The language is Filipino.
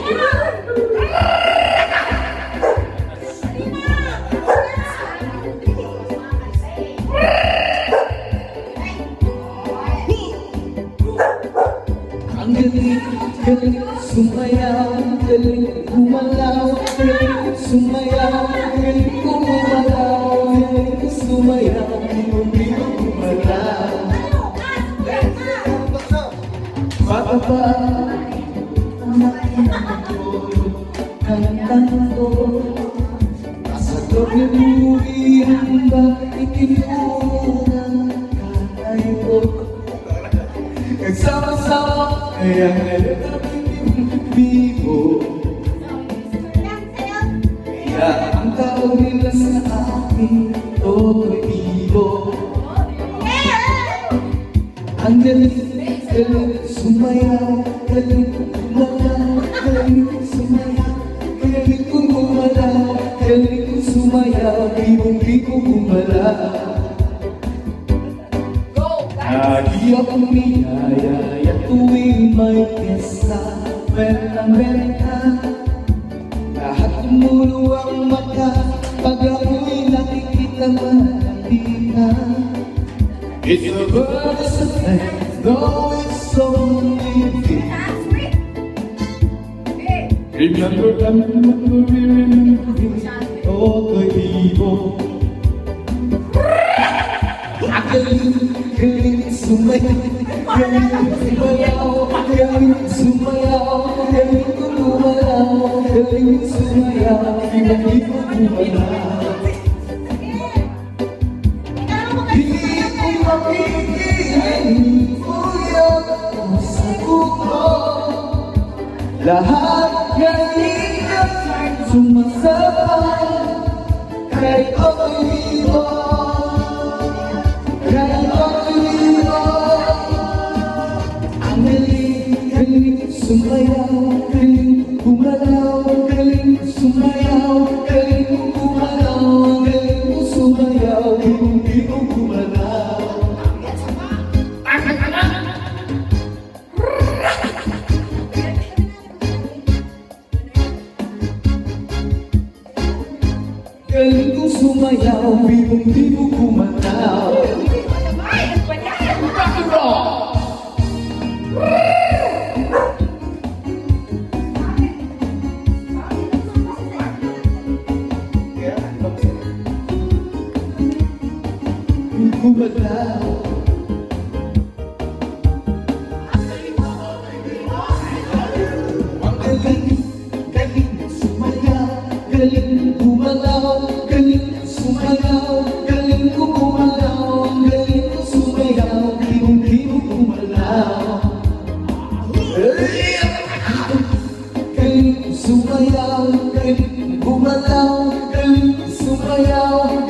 Ang galing sumayaw, galing gumalaw, galing sumayaw, galing gumalaw, galing sumayaw, galing gumalaw. Bata pa ang ko, nasa doble buwian ba itinunang katay ko? Nagsama-sama kaya ngayon bibo, kaya ang tao nila sa akin to'y bibo. Ang galing sumayaw, galing gumalaw, galing sumayaw, galing gumalaw, galing sumayaw, bibong-bibo gumalaw. Lagi akong niyayaya tuwing may piyesta, benta-benta. Lahat tumulo ang mata pag ako'y nakikita malapita. It's a birthday thing, though it's only fate. Remember, to'y bibo. Galing sumayaw, galing sumayaw, galing sumayaw, galing gumalaw, galing sumayaw, galing gumalaw. Hindi ko makikinig, uyag ko sa kuko. Lahat galing sumasabay, kahit ako'y iba. Sumayaw, galing gumalaw, galing sumayaw, galing gumalaw, galing sumayaw, bibong-bibong gumalaw. Galing kong sumayaw, bibong-bibong gumalaw. Rock and roll! Gumalaw. Ang galing sumayaw, galing gumalaw, galing sumayaw, galing gumalaw, galing sumayaw, bibong-bibong gumalaw. Galing sumayaw, galing gumalaw, galing sumayaw,